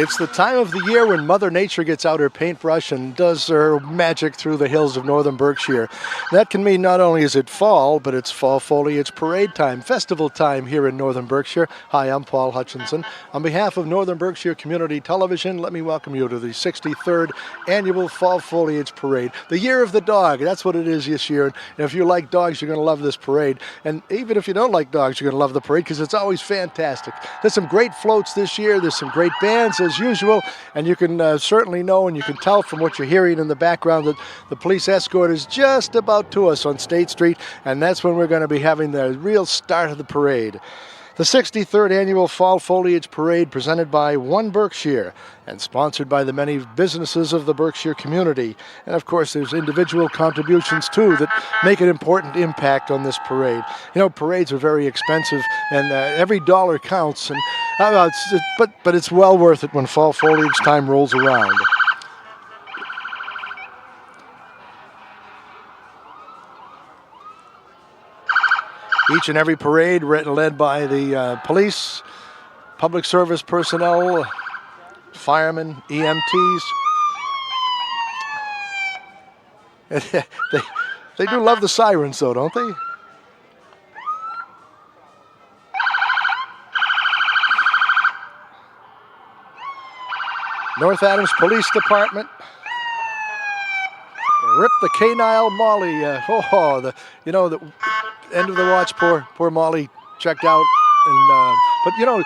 It's the time of the year when Mother Nature gets out her paintbrush and does her magic through the hills of northern Berkshire. That can mean not only is it fall, but it's fall foliage parade time, festival time here in northern Berkshire. Hi, I'm Paul Hutchinson. On behalf of Northern Berkshire Community Television, let me welcome you to the 63rd Annual Fall Foliage Parade. The Year of the Dog, that's what it is this year. And if you like dogs, you're going to love this parade. And even if you don't like dogs, you're going to love the parade because it's always fantastic. There's some great floats this year. There's some great bands as usual, and you can certainly know and you can tell from what you're hearing in the background that the police escort is just about to us on State Street, and that's when we're going to be having the real start of the parade. The 63rd Annual Fall Foliage Parade presented by One Berkshire and sponsored by the many businesses of the Berkshire community. And of course there's individual contributions too that make an important impact on this parade. You know, parades are very expensive and every dollar counts, and but it's well worth it when fall foliage time rolls around. Each and every parade led by the police, public service personnel, firemen, EMTs. they do love the sirens though, don't they? North Adams Police Department. Rip the canile Molly. The end of the watch. Poor Molly checked out. And but you know,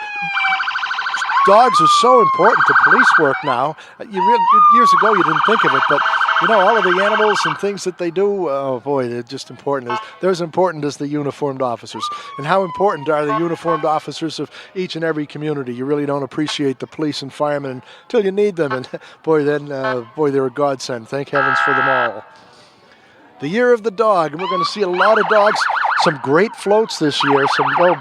dogs are so important to police work now. Years ago you didn't think of it, but you know, all of the animals and things that they do. Oh boy, they're just important. They're as important as the uniformed officers. And how important are the uniformed officers of each and every community? You really don't appreciate the police and firemen until you need them. And boy, they're a godsend. Thank heavens for them all. The Year of the Dog, and we're going to see a lot of dogs. Some great floats this year.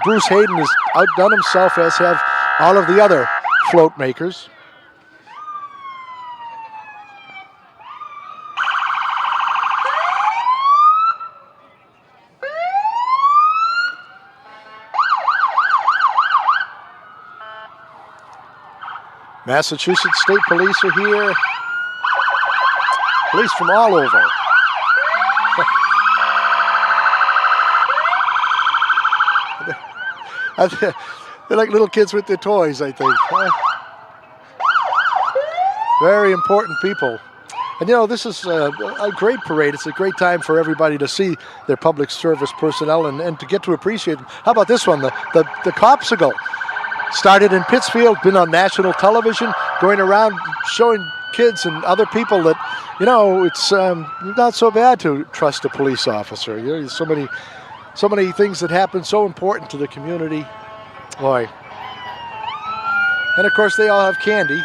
Bruce Hayden has outdone himself, as have all of the other float makers. Massachusetts State Police are here. Police from all over. They're like little kids with their toys, I think. Very important people. And you know, this is a great parade. It's a great time for everybody to see their public service personnel and to get to appreciate them. How about this one, the Copsicle? Started in Pittsfield, been on national television, going around showing kids and other people that, you know, it's not so bad to trust a police officer. You know, there's so many things that happen so important to the community. Boy. And of course they all have candy.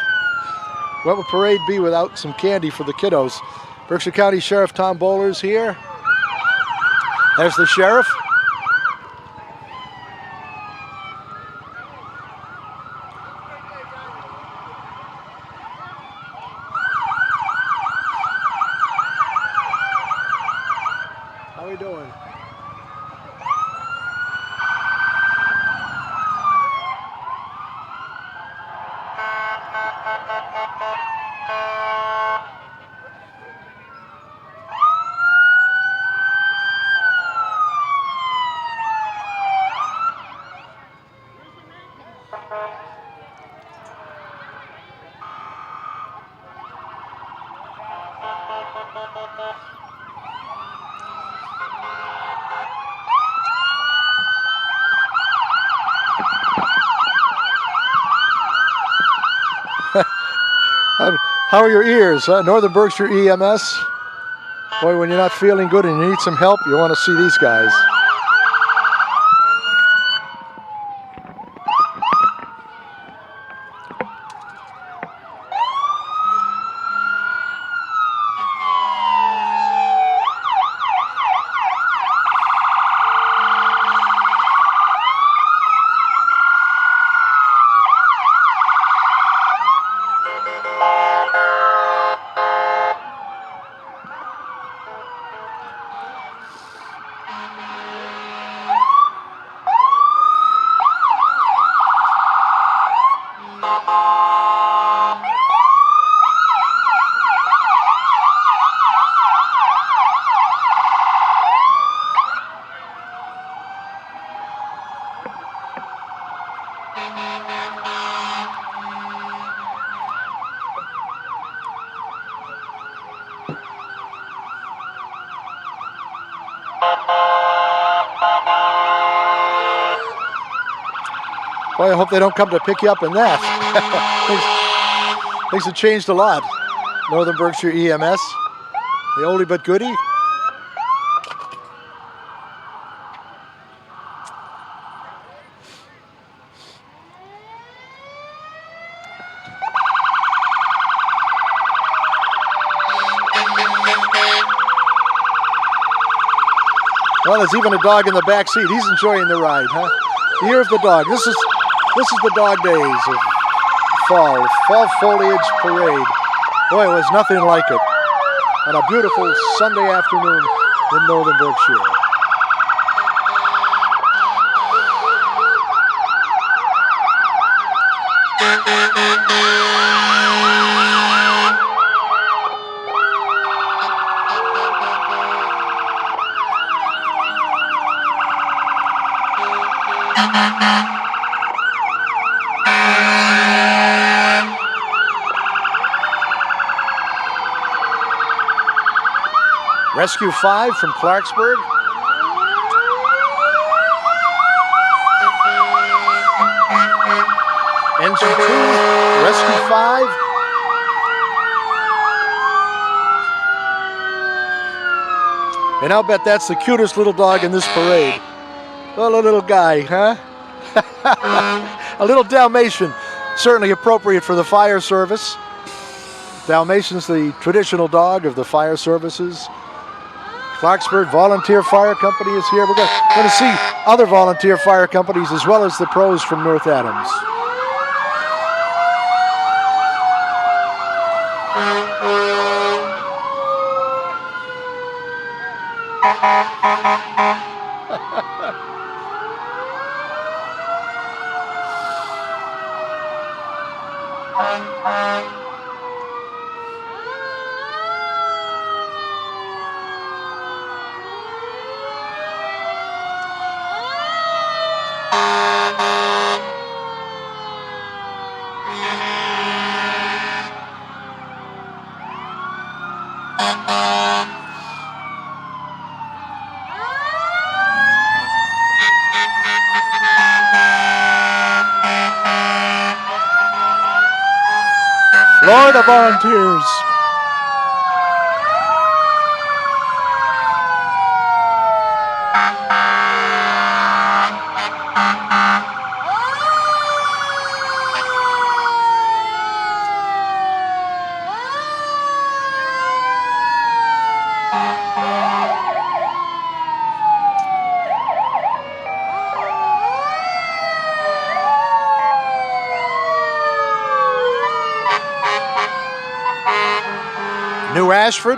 What would parade be without some candy for the kiddos? Berkshire County Sheriff Tom Bowler's here. There's the sheriff. How we doing? How are your ears? Northern Berkshire EMS. Boy, when you're not feeling good and you need some help, you want to see these guys. Boy, I hope they don't come to pick you up in that. Things have changed a lot. Northern Berkshire EMS, the oldie but goodie. Well, there's even a dog in the back seat. He's enjoying the ride, huh? Year of the dog. This is the dog days of fall foliage parade. Boy, it was nothing like it on a beautiful Sunday afternoon in Northern Berkshire. Rescue 5 from Clarksburg. Engine 2, Rescue 5. And I'll bet that's the cutest little dog in this parade. Well, a little guy, huh? A little Dalmatian, certainly appropriate for the fire service. Dalmatian's the traditional dog of the fire services. Clarksburg Volunteer Fire Company is here. We're going to see other volunteer fire companies as well as the pros from North Adams. Florida Volunteers. New Ashford.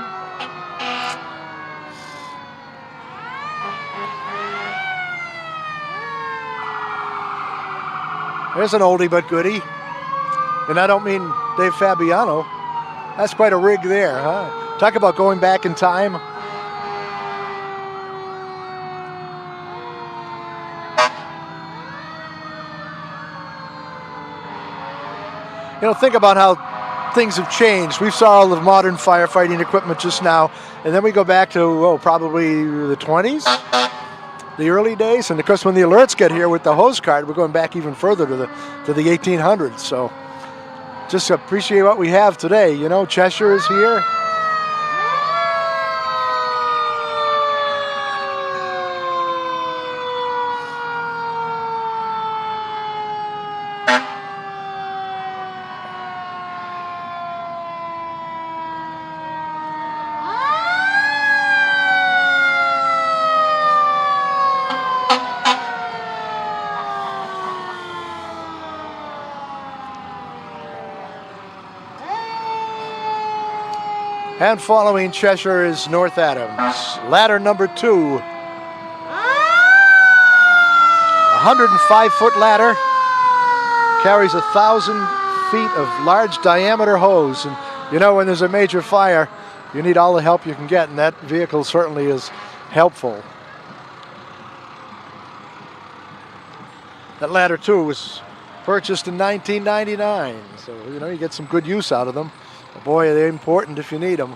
There's an oldie but goodie. And I don't mean Dave Fabiano. That's quite a rig there, huh? Talk about going back in time. You know, think about how things have changed. We saw all the modern firefighting equipment just now, and then we go back to, probably the 20s, the early days, and of course when the alerts get here with the hose card, we're going back even further to the 1800s. So just appreciate what we have today. You know, Cheshire is here. And following Cheshire is North Adams. Ladder number 2. 105-foot ladder. Carries 1,000 feet of large diameter hose. And you know, when there's a major fire, you need all the help you can get, and that vehicle certainly is helpful. That ladder, too, was purchased in 1999. So, you know, you get some good use out of them. Boy, they're important if you need them.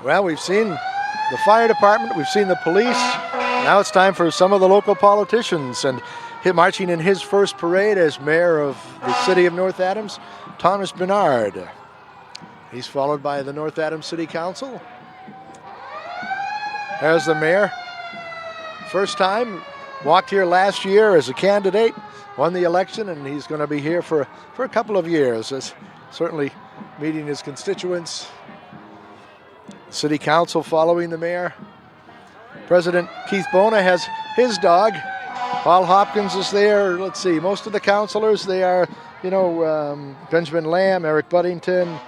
Well, we've seen the fire department, we've seen the police. Now it's time for some of the local politicians. And marching in his first parade as mayor of the city of North Adams, Thomas Bernard. He's followed by the North Adams City Council. There's the mayor. First time, walked here last year as a candidate, won the election, and he's going to be here for a couple of years, certainly meeting his constituents. City Council following the mayor. President Keith Bona has his dog. Paul Hopkins is there. Let's see, most of the councilors, they are, Benjamin Lamb, Eric Buddington,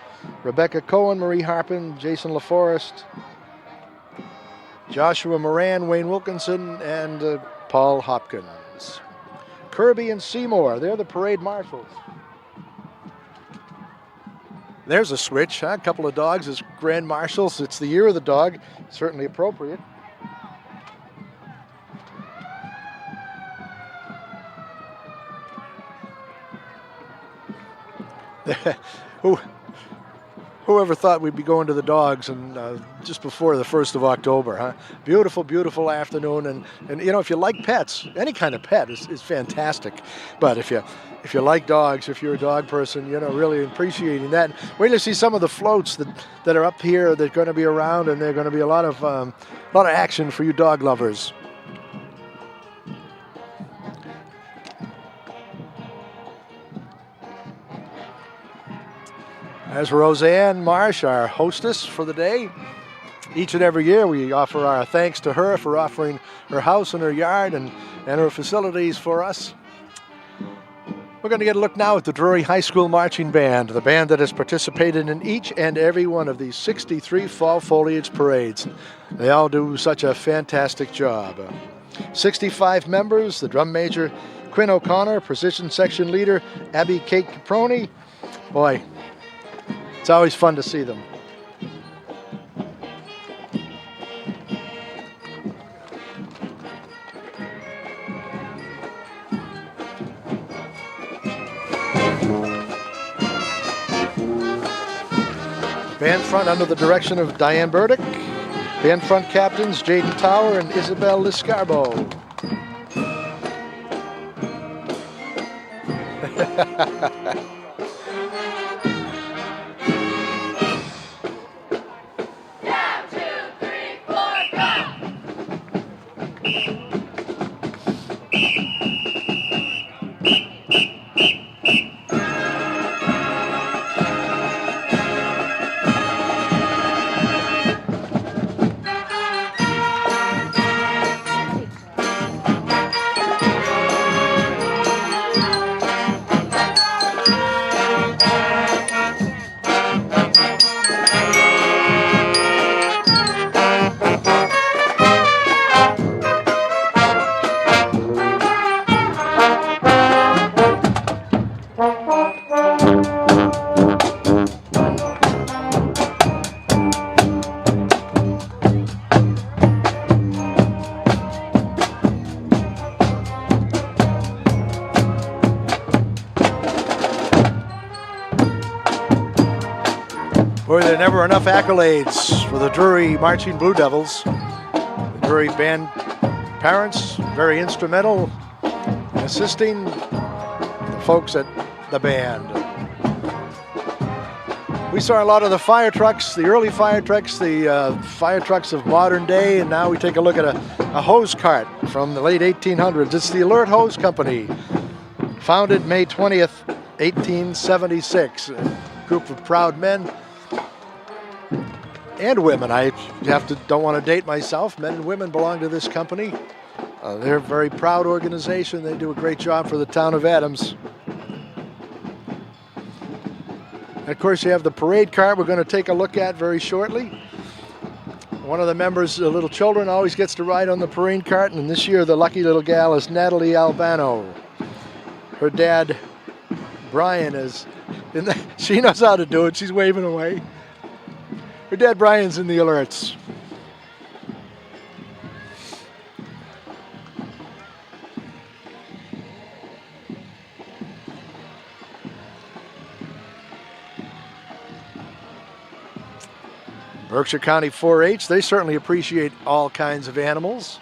Rebecca Cohen, Marie Harpin, Jason LaForest, Joshua Moran, Wayne Wilkinson, and Paul Hopkins. Kirby and Seymour, they're the parade marshals. There's a switch, huh? A couple of dogs as grand marshals. It's the year of the dog, certainly appropriate. Whoever thought we'd be going to the dogs and just before the 1st of October, huh? Beautiful, beautiful afternoon. And if you like pets, any kind of pet is fantastic. But if you like dogs, if you're a dog person, really appreciating that. Wait till you see some of the floats that are up here that are going to be around, and they're going to be a lot of action for you dog lovers. As Roseanne Marsh, our hostess for the day, each and every year we offer our thanks to her for offering her house and her yard and her facilities for us. We're going to get a look now at the Drury High School Marching Band, the band that has participated in each and every one of these 63 fall foliage parades. They all do such a fantastic job. 65 members, the drum major Quinn O'Connor, precision section leader Abby Kate Caproni. Boy, it's always fun to see them. Band front under the direction of Diane Burdick. Band front captains Jaden Tower and Isabel Liscarbo. Boy, there are never enough accolades for the Drury Marching Blue Devils. The Drury band parents, very instrumental in assisting the folks at the band. We saw a lot of the fire trucks, the early fire trucks, the fire trucks of modern day, and now we take a look at a hose cart from the late 1800s. It's the Alert Hose Company, founded May 20th, 1876. A group of proud men and women. I don't want to date myself. Men and women belong to this company. They're a very proud organization. They do a great job for the town of Adams. And of course, you have the parade cart we're going to take a look at very shortly. One of the members, the little children, always gets to ride on the parade cart, and this year the lucky little gal is Natalie Albano. Her dad, Brian, she knows how to do it. She's waving away. Her dad, Brian's in the alerts. Berkshire County 4-H, they certainly appreciate all kinds of animals.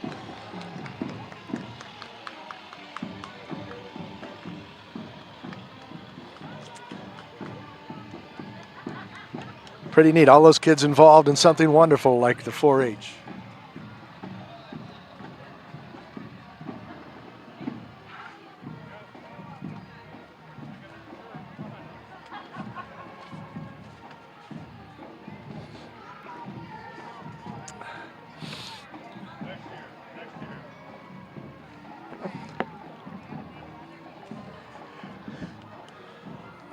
Pretty neat. All those kids involved in something wonderful like the 4-H.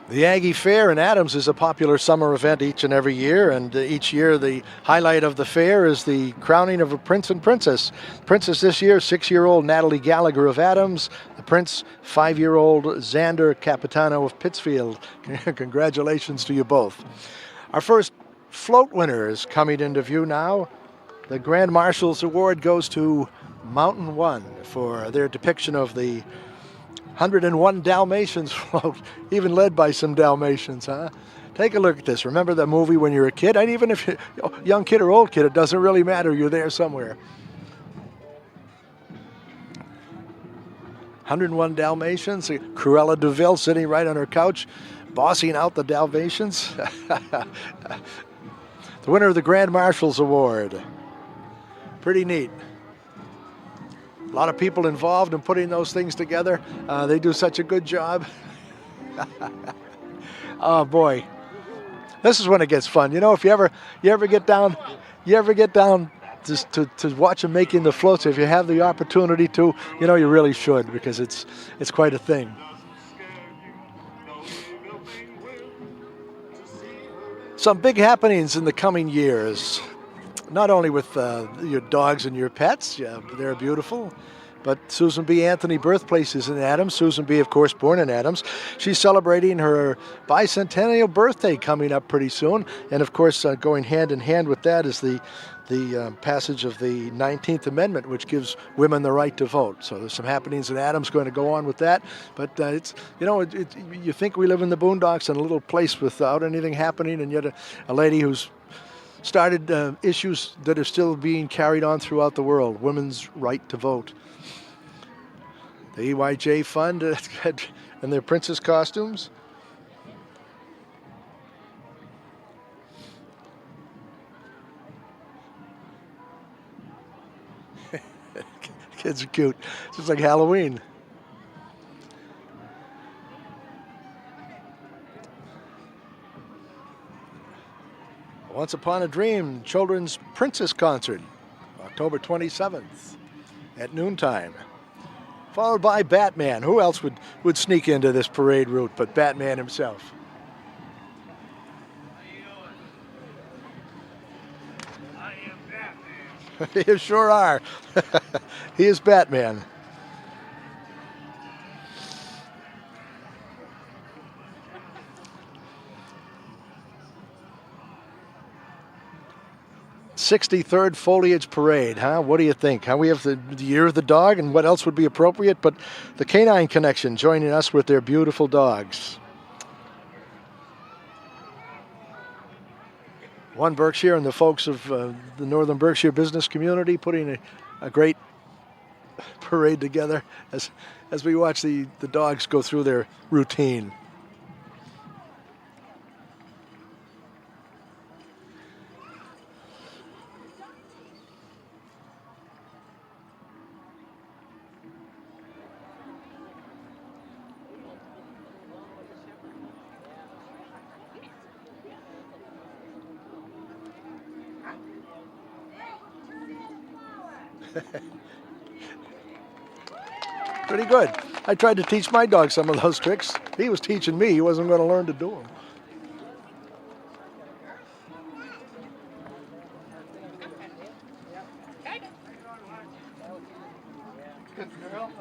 The Aggie Fair in Adams is a popular summer event each and every year, and each year the highlight of the fair is the crowning of a prince and princess. Princess this year, 6-year-old Natalie Gallagher of Adams. The prince, 5-year-old Xander Capitano of Pittsfield. Congratulations to you both. Our first float winner is coming into view now. The Grand Marshal's Award goes to Mountain One for their depiction of the 101 Dalmatians float, even led by some Dalmatians, huh? Take a look at this. Remember the movie when you're a kid? And even if you're a young kid or old kid, it doesn't really matter. You're there somewhere. 101 Dalmatians. Cruella de Vil sitting right on her couch, bossing out the Dalmatians. The winner of the Grand Marshal's Award. Pretty neat. A lot of people involved in putting those things together. They do such a good job. Oh boy, this is when it gets fun. You know, if you ever get down just to watch them making the floats, if you have the opportunity to, you know, you really should, because it's quite a thing. Some big happenings in the coming years. Not only with your dogs and your pets, yeah, they're beautiful, but Susan B. Anthony birthplace is in Adams. Susan B., of course, born in Adams. She's celebrating her bicentennial birthday coming up pretty soon. And, of course, going hand in hand with that is the passage of the 19th Amendment, which gives women the right to vote. So there's some happenings in Adams going to go on with that. But it's, you know, you think we live in the boondocks in a little place without anything happening, and yet a lady who's started issues that are still being carried on throughout the world. Women's right to vote. The EYJ Fund and their princess costumes. Kids are cute. It's just like Halloween. Once Upon a Dream Children's Princess Concert, October 27th at noontime. Followed by Batman. Who else would sneak into this parade route but Batman himself? I am Batman. You sure are. He is Batman. '63rd Foliage Parade, huh? What do you think? How we have the Year of the Dog, and what else would be appropriate? But the Canine Connection joining us with their beautiful dogs. One Berkshire and the folks of the Northern Berkshire business community putting a great parade together as we watch the dogs go through their routine. Pretty good. I tried to teach my dog some of those tricks. He was teaching me. He wasn't going to learn to do them. Good girl.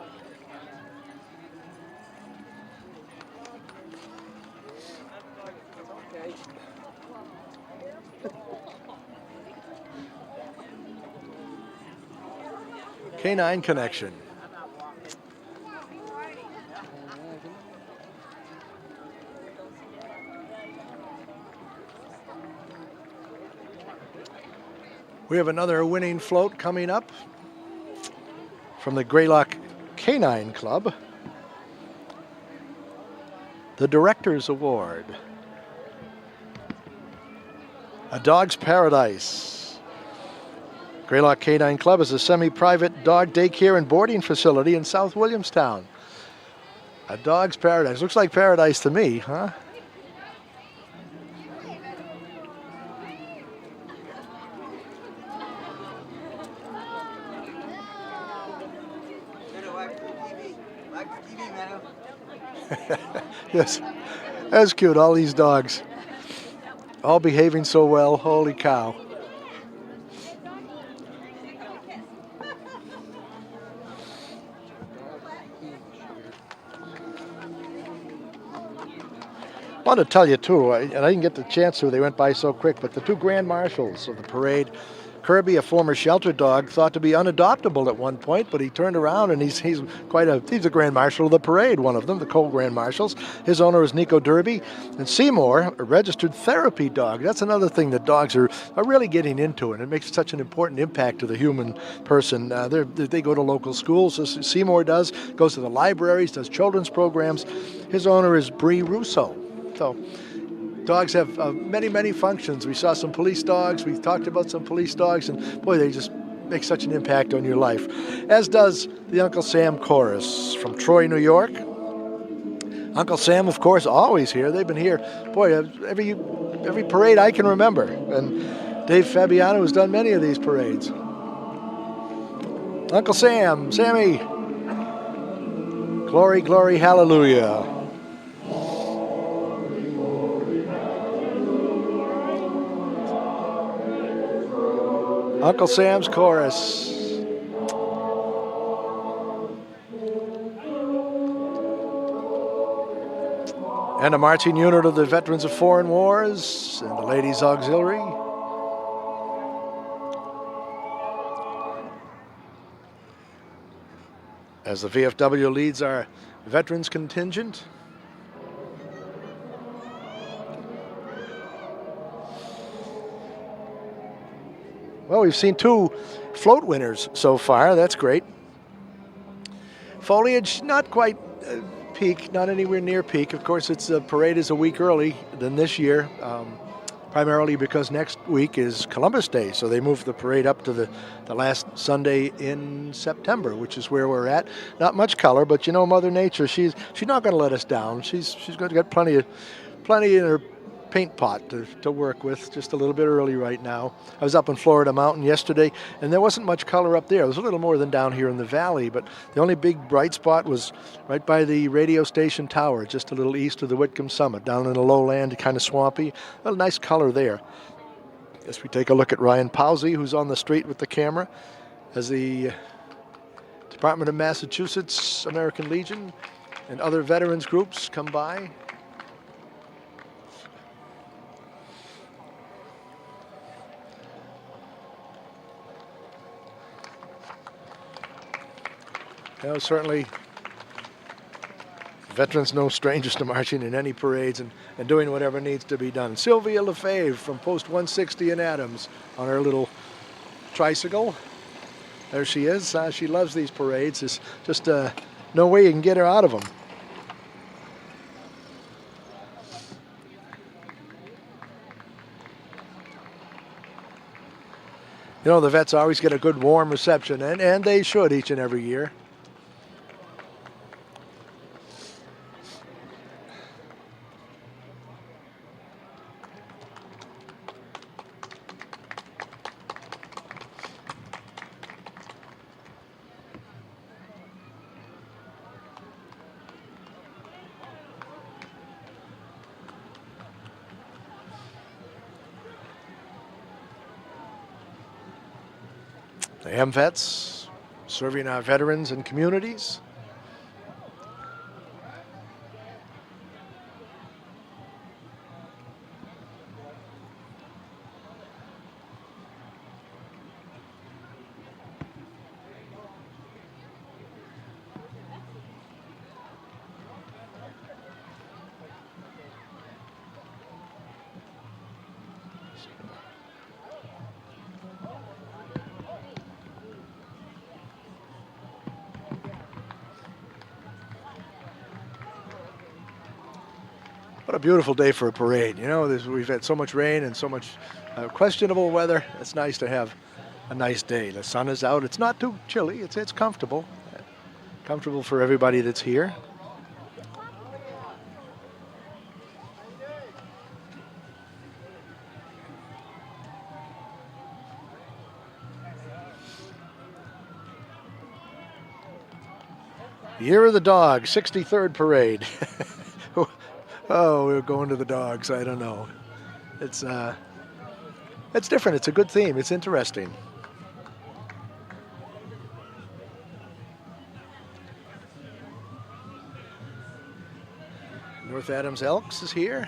Canine Connection. We have another winning float coming up from the Greylock Canine Club. The Director's Award. A Dog's Paradise. Greylock Canine Club is a semi-private dog daycare and boarding facility in South Williamstown. A Dog's Paradise. Looks like paradise to me, huh? Yes, that's cute, all these dogs. All behaving so well, holy cow. I want to tell you too, and I didn't get the chance to, they went by so quick, but the two grand marshals of the parade, Kirby, a former shelter dog, thought to be unadoptable at one point, but he turned around and he's a grand marshal of the parade, one of them, the co-grand marshals. His owner is Nico Derby. And Seymour, a registered therapy dog. That's another thing that dogs are really getting into, and it makes such an important impact to the human person. They go to local schools, as Seymour does, goes to the libraries, does children's programs. His owner is Bree Russo. So dogs have many, many functions. We saw some police dogs. We talked about some police dogs, and boy, they just make such an impact on your life. As does the Uncle Sam Chorus from Troy, New York. Uncle Sam, of course, always here. They've been here, boy, every parade I can remember. And Dave Fabiano has done many of these parades. Uncle Sam, Sammy. Glory, glory, hallelujah. Uncle Sam's Chorus. And a marching unit of the Veterans of Foreign Wars and the Ladies Auxiliary. As the VFW leads our veterans contingent. Well, we've seen two float winners so far. That's great. Foliage, not quite peak, not anywhere near peak. Of course, the parade is a week early than this year, primarily because next week is Columbus Day. So they moved the parade up to the last Sunday in September, which is where we're at. Not much color, but you know, Mother Nature, she's not going to let us down. She's going to get plenty in her paint pot to work with, just a little bit early right now. I was up in Florida Mountain yesterday, and there wasn't much color up there. It was a little more than down here in the valley, but the only big bright spot was right by the radio station tower, just a little east of the Whitcomb Summit, down in the lowland, kind of swampy. A nice color there. As we take a look at Ryan Powsey, who's on the street with the camera, as the Department of Massachusetts, American Legion, and other veterans groups come by. You know, certainly veterans no strangers to marching in any parades and doing whatever needs to be done. Sylvia Lefebvre from Post 160 in Adams on her little tricycle. There she is. She loves these parades. There's just no way you can get her out of them. You know, the vets always get a good warm reception, and they should each and every year. The AMVETS, serving our veterans and communities. What a beautiful day for a parade. You know, we've had so much rain and so much questionable weather. It's nice to have a nice day. The sun is out. It's not too chilly. It's comfortable. Comfortable for everybody that's here. Year of the Dog, 63rd Parade. Oh, we're going to the dogs. I don't know. It's different. It's a good theme. It's interesting. North Adams Elks is here.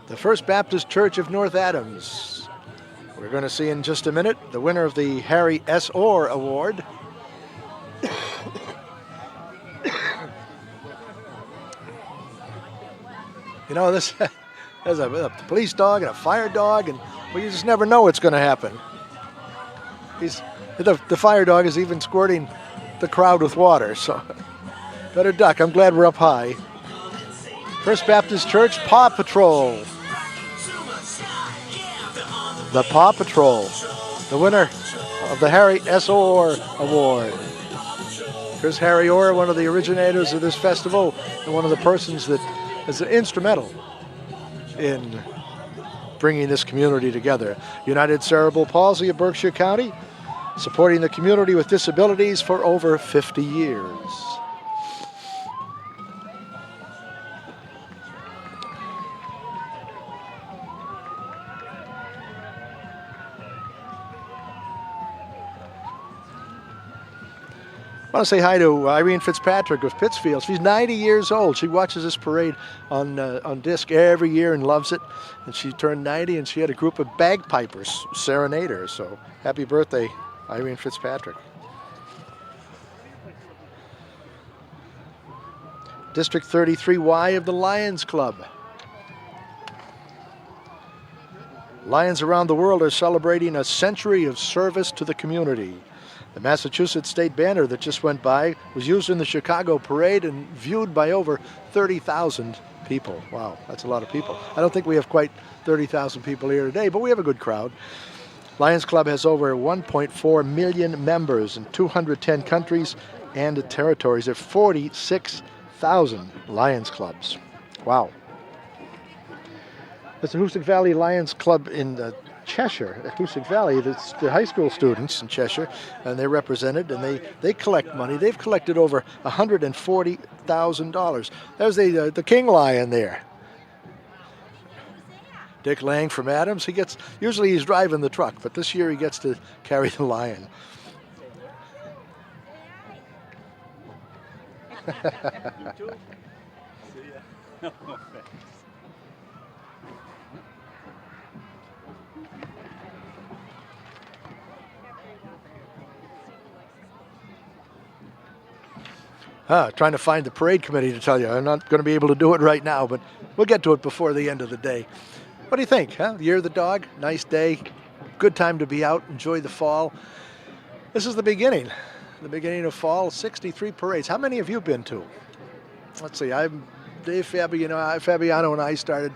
The First Baptist Church of North Adams. We're going to see in just a minute the winner of the Harry S. Orr Award. You know, there's a police dog and a fire dog, and well, you just never know what's going to happen. The fire dog is even squirting the crowd with water, so better duck. I'm glad we're up high. First Baptist Church Paw Patrol. The Paw Patrol, the winner of the Harry S. Orr Award. Here's Harry Orr, one of the originators of this festival, and one of the persons that is instrumental in bringing this community together. United Cerebral Palsy of Berkshire County, supporting the community with disabilities for over 50 years. I want to say hi to Irene Fitzpatrick of Pittsfield. She's 90 years old. She watches this parade on disc every year and loves it. And she turned 90 and she had a group of bagpipers serenade her. So happy birthday, Irene Fitzpatrick. District 33Y of the Lions Club. Lions around the world are celebrating a century of service to the community. The Massachusetts state banner that just went by was used in the Chicago parade and viewed by over 30,000 people. Wow, that's a lot of people. I don't think we have quite 30,000 people here today, but we have a good crowd. Lions Club has over 1.4 million members in 210 countries and territories. There are 46,000 Lions Clubs. Wow. There's the Hoosick Valley Lions Club in Cheshire, at Hoosick Valley. That's the high school students in Cheshire, and they're represented, and they collect money. They've collected over $140,000. There's the king lion there. Dick Lang from Adams. Usually he's driving the truck, but this year he gets to carry the lion. Trying to find the parade committee to tell you. I'm not going to be able to do it right now, but we'll get to it before the end of the day. What do you think? Year of the Dog, nice day, good time to be out, enjoy the fall. This is the beginning of fall, 63 parades. How many have you been to? Let's see, Dave Fabiano and I started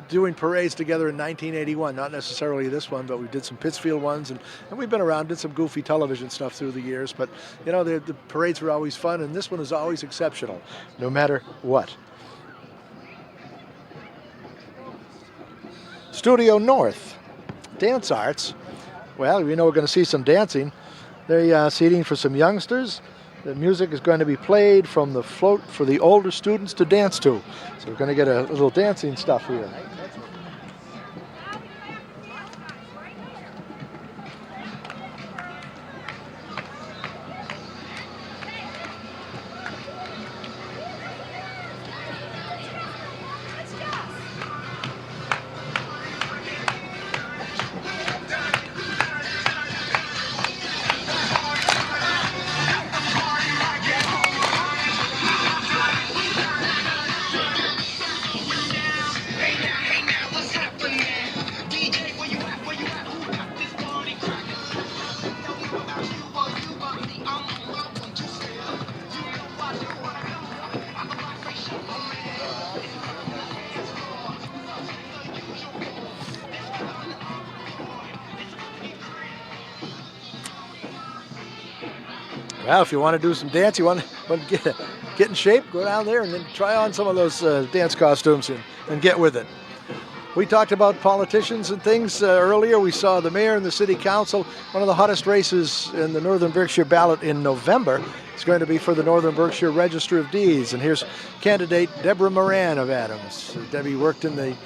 doing parades together in 1981. Not necessarily this one, but we did some Pittsfield ones, and we've been around, did some goofy television stuff through the years. But, you know, the parades were always fun, and this one is always exceptional, no matter what. Studio North, Dance Arts. Well, we know we're going to see some dancing. They're seating for some youngsters. The music is going to be played from the float for the older students to dance to. So we're going to get a little dancing stuff here. Well, if you want to do some dance, you want to get in shape, go down there and then try on some of those dance costumes and get with it. We talked about politicians and things earlier. We saw the mayor and the city council. One of the hottest races in the Northern Berkshire ballot in November is going to be for the Northern Berkshire Register of Deeds. And here's candidate Deborah Moran of Adams. Debbie worked in the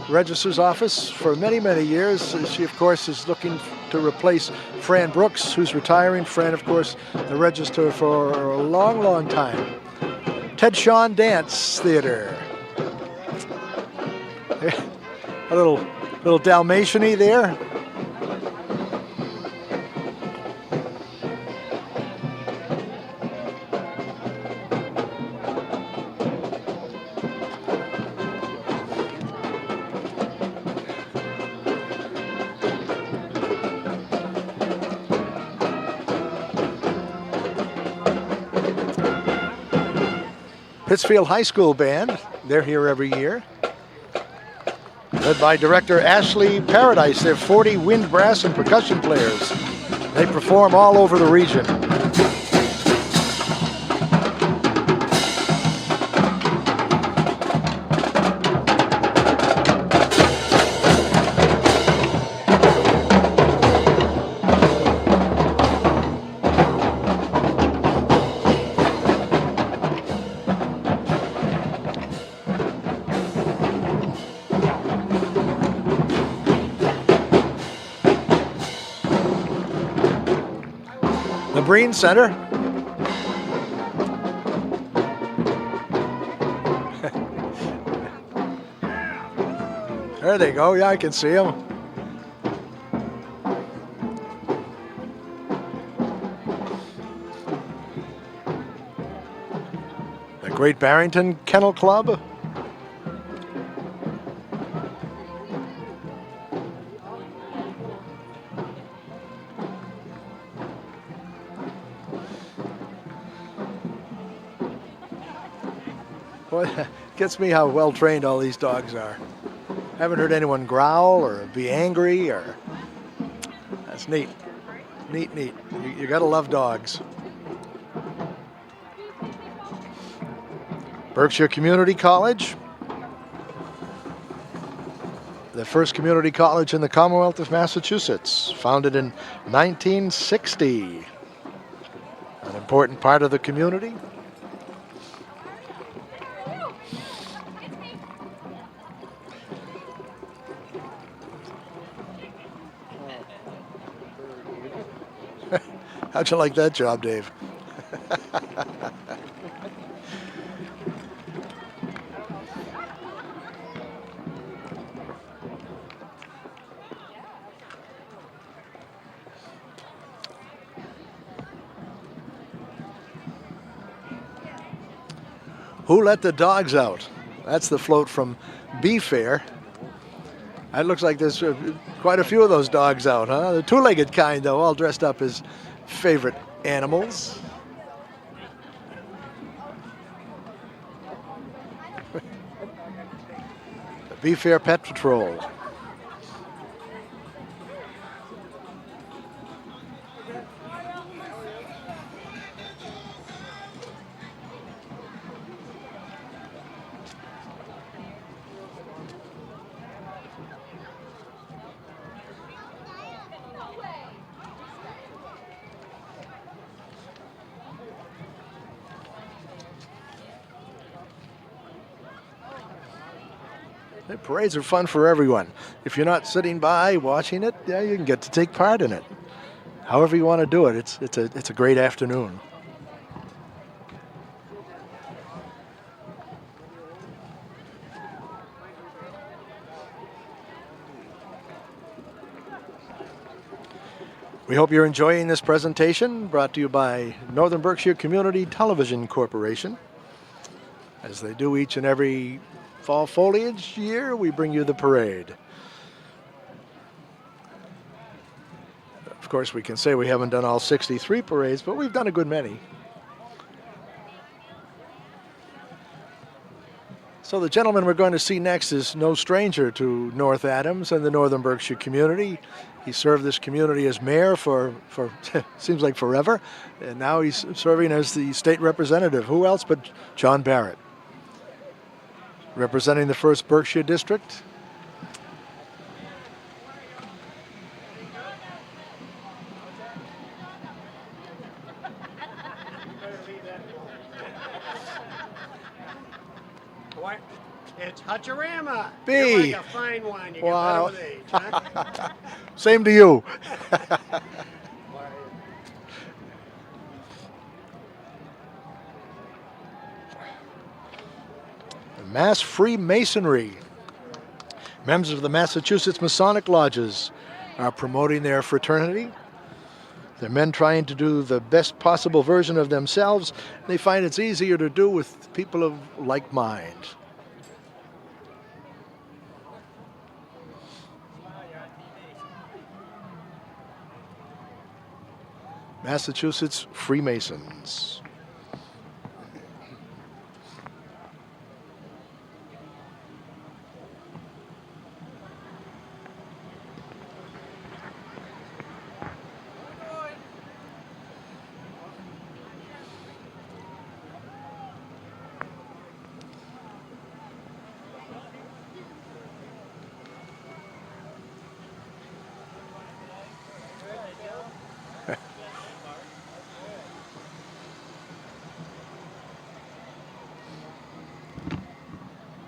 registrar's office for many, many years. She, of course, is looking to replace Fran Brooks, who's retiring. Fran, of course, the register for a long, long time. Ted Shawn Dance Theater. A little Dalmatian-y there. Pittsfield High School Band, they're here every year. Led by director Ashley Paradise. They have 40 wind, brass, and percussion players. They perform all over the region. The Breen Center. There they go. Yeah, I can see them. The Great Barrington Kennel Club. Boy, it gets me how well trained all these dogs are. Haven't heard anyone growl or be angry or. That's neat. Neat, neat. You gotta love dogs. Berkshire Community College. The first community college in the Commonwealth of Massachusetts, founded in 1960. An important part of the community. How'd you like that job, Dave? Who let the dogs out? That's the float from Bee Fair. It looks like there's quite a few of those dogs out, huh? The two-legged kind, though, all dressed up as favorite animals. The Bee Fair Pet Patrol. The parades are fun for everyone. If you're not sitting by watching it, yeah, you can get to take part in it. However you want to do it, it's a great afternoon. We hope you're enjoying this presentation brought to you by Northern Berkshire Community Television Corporation. As they do each and every fall foliage year, we bring you the parade. Of course, we can say we haven't done all 63 parades, but we've done a good many. So the gentleman we're going to see next is no stranger to North Adams and the Northern Berkshire community. He served this community as mayor for seems like forever, and now he's serving as the state representative. Who else but John Barrett, representing the 1st Berkshire District. What? It's Hutcherama. B. You're like a fine wine. You Wow. get better with age, huh? Same to you. Mass Freemasonry. Members of the Massachusetts Masonic Lodges are promoting their fraternity. They're men trying to do the best possible version of themselves. They find it's easier to do with people of like mind. Massachusetts Freemasons.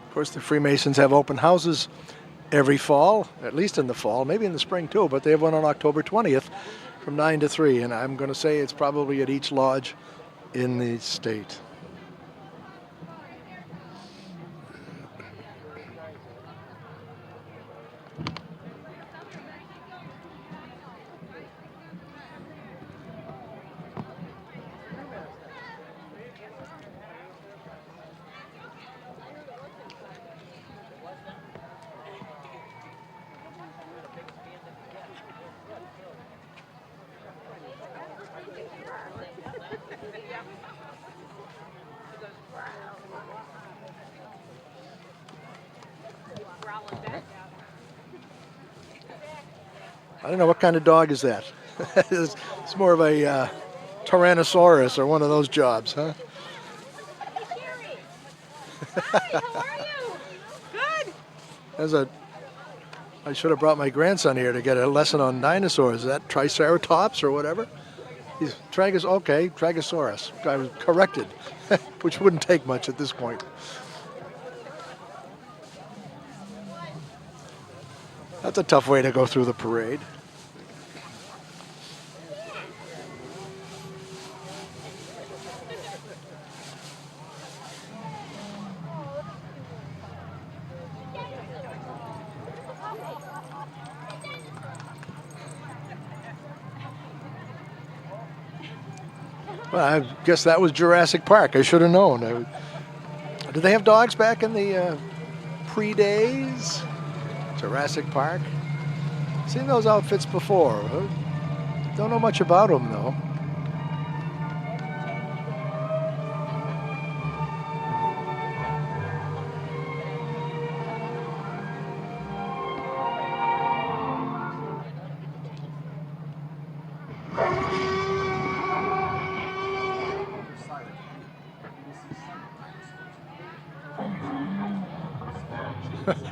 Of course, the Freemasons have open houses every fall, at least in the fall, maybe in the spring too, but they have one on October 20th from 9 to 3, and I'm going to say it's probably at each lodge in the state. I don't know, what kind of dog is that? It's more of a Tyrannosaurus or one of those jobs, huh? Hi, how are you? Good. I should have brought my grandson here to get a lesson on dinosaurs. Is that Triceratops or whatever? He's Tragosaurus. I was corrected, which wouldn't take much at this point. That's a tough way to go through the parade. Well, I guess that was Jurassic Park. I should have known. Did they have dogs back in the pre-days? Jurassic Park. Seen those outfits before. Don't know much about them, though.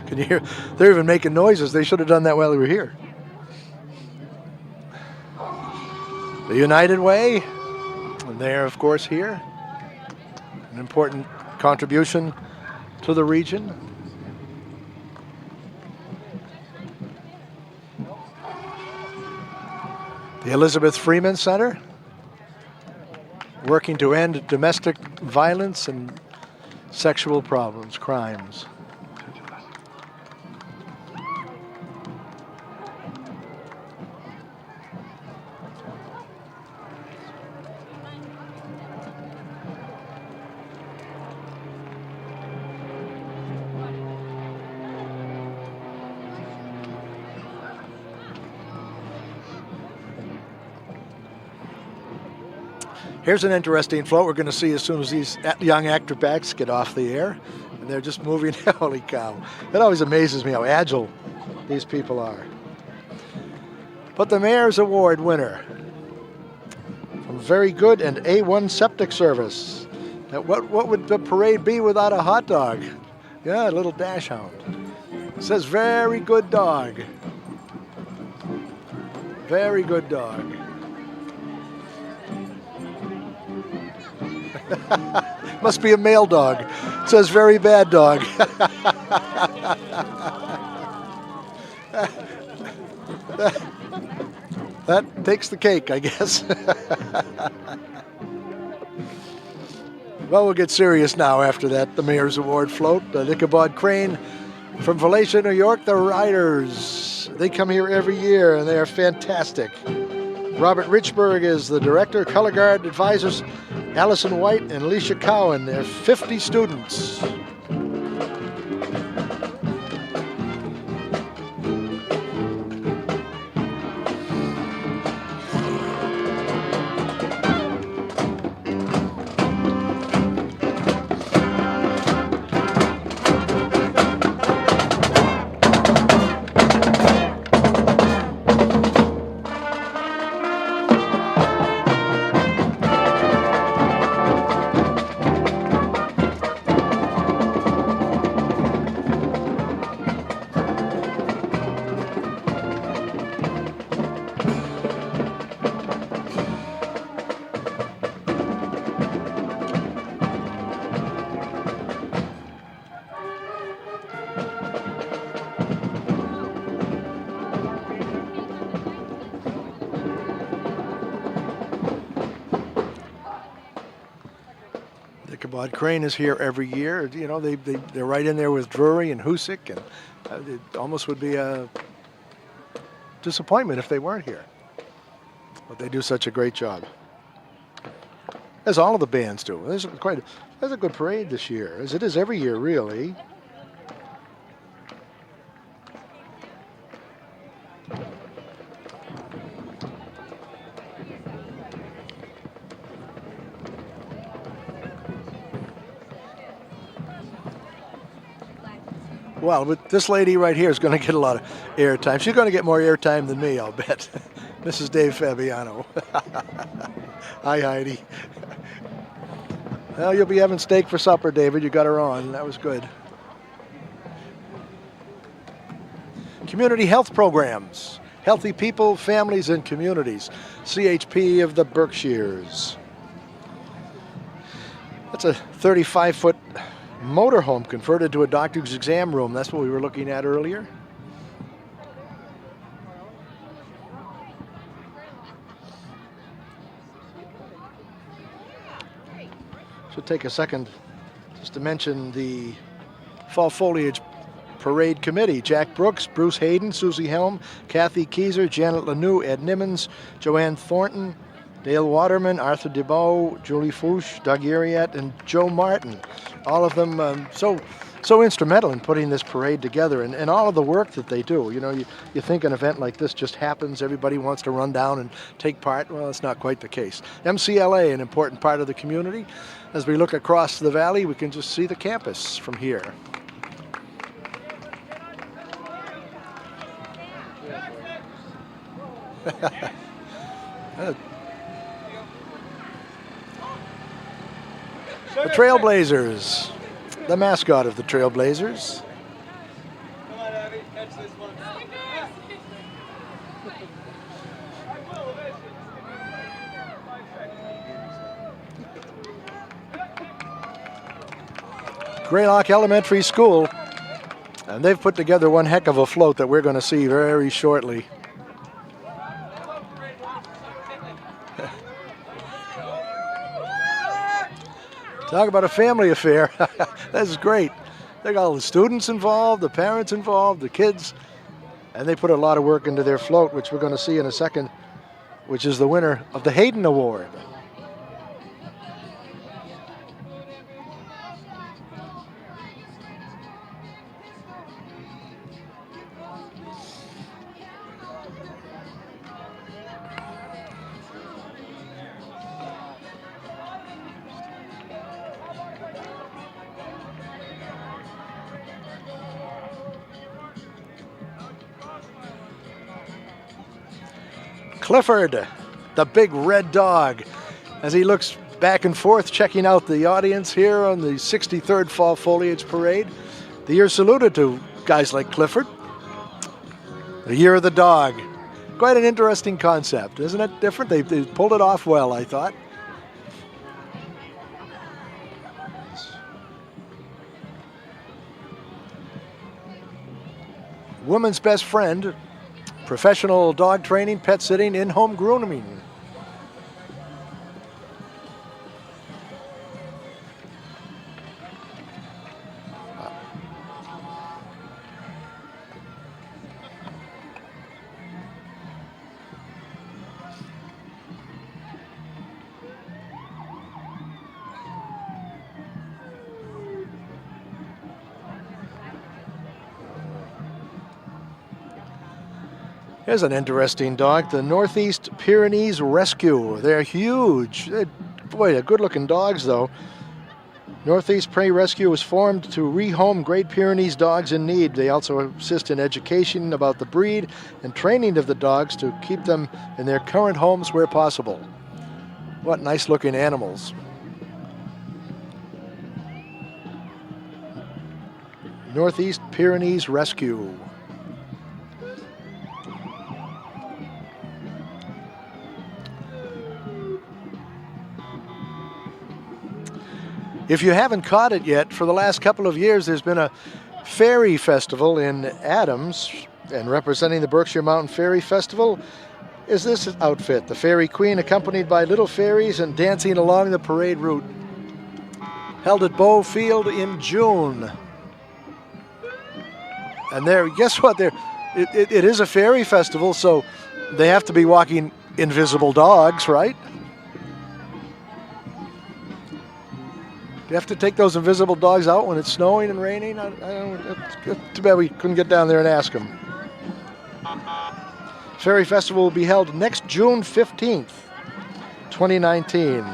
Can you hear? They're even making noises. They should have done that while we were here. The United Way, and they're of course here. An important contribution to the region. The Elizabeth Freeman Center, working to end domestic violence and sexual problems, crimes. Here's an interesting float we're going to see as soon as these young acrobats get off the air. And they're just moving. Holy cow. It always amazes me how agile these people are. But the Mayor's Award winner from Very Good and A1 Septic Service. Now, what would the parade be without a hot dog? Yeah, a little dash hound. It says very good dog. Very good dog. Must be a male dog. It says very bad dog. That takes the cake, I guess. Well, we'll get serious now after that. The Mayor's Award float. Ichabod Crane from Foliage, New York. The Riders. They come here every year, and they are fantastic. Robert Richburg is the director. Color Guard advisors Allison White and Alicia Cowan. They're 50 students. Ichabod Crane is here every year. You know, they're right in there with Drury and Husick, and it almost would be a disappointment if they weren't here. But they do such a great job, as all of the bands do. There's a good parade this year, as it is every year, really. Well, but this lady right here is going to get a lot of airtime. She's going to get more airtime than me, I'll bet. Mrs. Dave Fabiano. Hi, Heidi. Well, you'll be having steak for supper, David. You got her on. That was good. Community health programs. Healthy people, families, and communities. CHP of the Berkshires. That's a 35-foot motorhome converted to a doctor's exam room. That's what we were looking at earlier. Should take a second just to mention the Fall Foliage Parade Committee. Jack Brooks, Bruce Hayden, Susie Helm, Kathy Keyser, Janet Lanou, Ed Nimmons, Joanne Thornton, Dale Waterman, Arthur DeBow, Julie Fouche, Doug Uriat, and Joe Martin. All of them so instrumental in putting this parade together, and all of the work that they do. You know, you think an event like this just happens, everybody wants to run down and take part. Well, it's not quite the case. MCLA, an important part of the community. As we look across the valley, we can just see the campus from here. The Trailblazers, the mascot of the Trailblazers. Come on, Abby, catch this one. Greylock Elementary School, and they've put together one heck of a float that we're going to see very shortly. Talk about a family affair. This is great. They got all the students involved, the parents involved, the kids, and they put a lot of work into their float, which we're going to see in a second, which is the winner of the Hayden Award. Clifford, the big red dog, as he looks back and forth checking out the audience here on the 63rd Fall Foliage Parade. The year saluted to guys like Clifford. The Year of the Dog. Quite an interesting concept, isn't it? Different. They pulled it off well, I thought. Woman's best friend, professional dog training, pet sitting, in-home grooming. Here's an interesting dog, the Northeast Pyrenees Rescue. They're huge. Boy, they're good-looking dogs, though. Northeast Prey Rescue was formed to rehome Great Pyrenees dogs in need. They also assist in education about the breed and training of the dogs to keep them in their current homes where possible. What nice-looking animals. Northeast Pyrenees Rescue. If you haven't caught it yet, for the last couple of years, there's been a fairy festival in Adams, and representing the Berkshire Mountain Fairy Festival is this outfit, the Fairy Queen, accompanied by little fairies and dancing along the parade route. Held at Bow Field in June. And there, guess what? It is a fairy festival, so they have to be walking invisible dogs, right? You have to take those invisible dogs out when it's snowing and raining. It's too bad we couldn't get down there and ask them. Fairy Festival will be held next June 15th, 2019.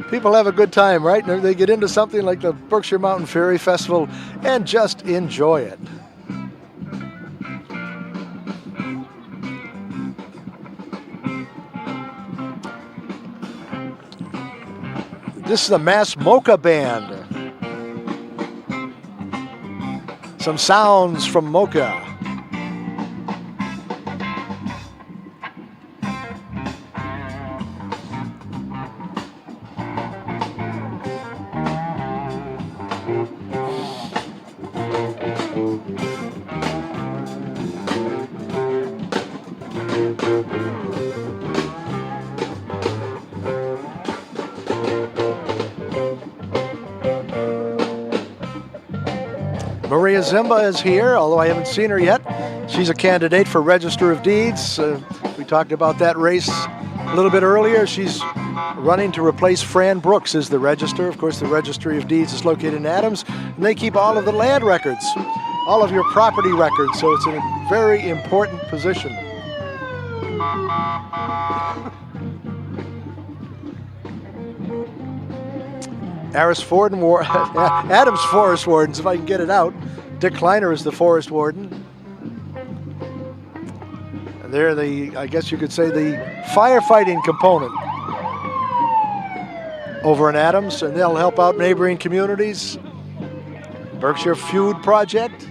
People have a good time, right? They get into something like the Berkshire Mountain Fairy Festival and just enjoy it. This is the Mass Mocha Band. Some sounds from Mocha. Maria Zimba is here, although I haven't seen her yet. She's a candidate for Register of Deeds. We talked about that race a little bit earlier. She's running to replace Fran Brooks as the Register. Of course, the Registry of Deeds is located in Adams, and they keep all of the land records, all of your property records, so it's in a very important position. Adams Forest Wardens, if I can get it out. Dick Kleiner is the Forest Warden. And they're I guess you could say, the firefighting component over in Adams, and they'll help out neighboring communities. Berkshire Feud Project.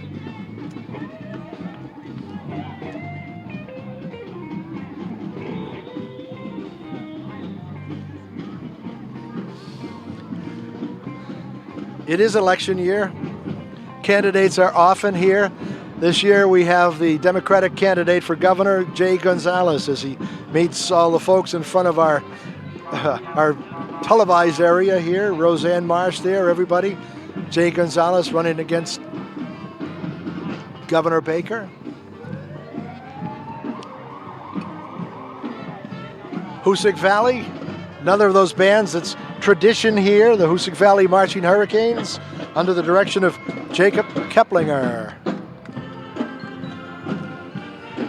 It is election year. Candidates are often here. This year we have the Democratic candidate for governor, Jay Gonzalez, as he meets all the folks in front of our televised area here. Roseanne Marsh there, everybody. Jay Gonzalez running against Governor Baker. Hoosick Valley, another of those bands that's tradition here, the Hoosick Valley Marching Hurricanes, under the direction of Jacob Keplinger.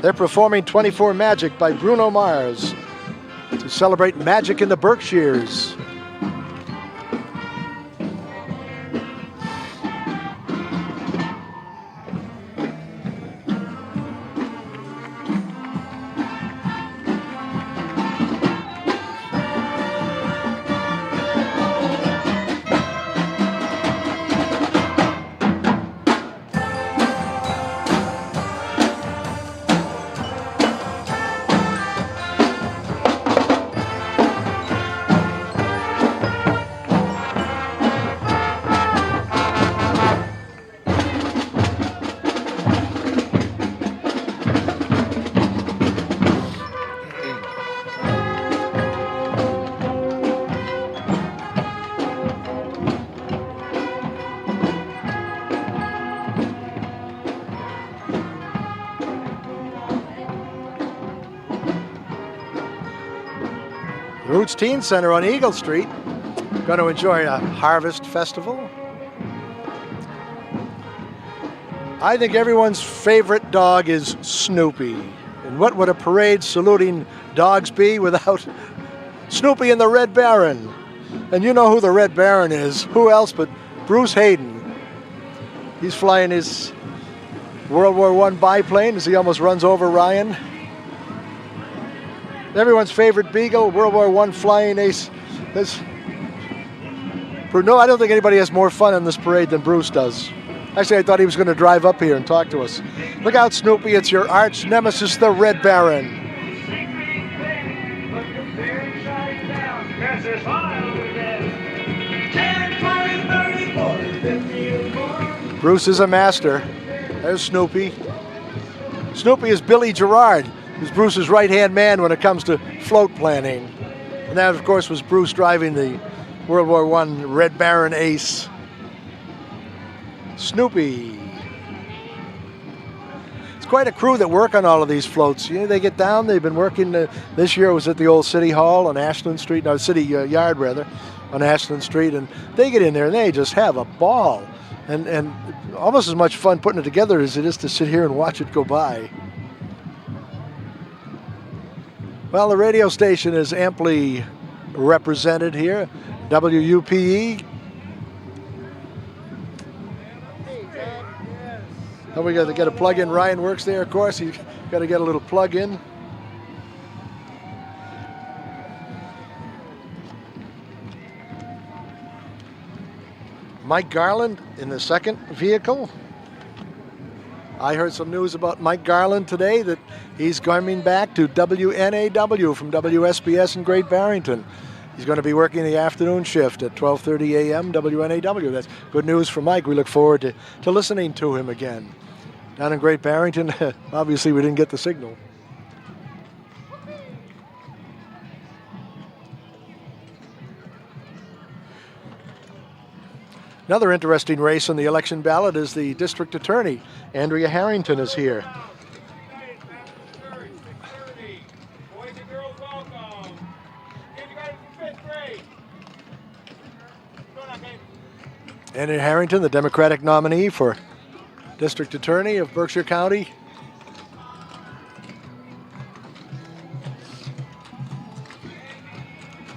They're performing 24 Magic by Bruno Mars to celebrate magic in the Berkshires. Roots Teen Center on Eagle Street. Going to enjoy a harvest festival. I think everyone's favorite dog is Snoopy. And what would a parade saluting dogs be without Snoopy and the Red Baron? And you know who the Red Baron is. Who else but Bruce Hayden. He's flying his World War I biplane as he almost runs over Ryan. Everyone's favorite beagle, World War I flying ace. No, I don't think anybody has more fun in this parade than Bruce does. Actually, I thought he was going to drive up here and talk to us. Look out, Snoopy, it's your arch nemesis, the Red Baron. Bruce is a master. There's Snoopy. Snoopy is Billy Gerard, who's Bruce's right-hand man when it comes to float planning. And that, of course, was Bruce driving the World War I Red Baron ace. Snoopy. It's quite a crew that work on all of these floats. You know, they get down, they've been working, this year it was at the old City Hall on Ashland Street, no, City Yard rather, on Ashland Street, and they get in there and they just have a ball. And almost as much fun putting it together as it is to sit here and watch it go by. Well, the radio station is amply represented here. WUPE. Oh, we got to get a plug in. Ryan works there, of course. You got to get a little plug in. Mike Garland in the second vehicle. I heard some news about Mike Garland today that he's coming back to WNAW from WSBS in Great Barrington. He's going to be working the afternoon shift at 12:30 a.m. WNAW. That's good news for Mike. We look forward to listening to him again. Down in Great Barrington, obviously we didn't get the signal. Another interesting race on the election ballot is the district attorney. Andrea Harrington is here. Boys and girls, welcome. Kindergarten through 5th grade. Going on, babe. Andrea Harrington, the Democratic nominee for district attorney of Berkshire County.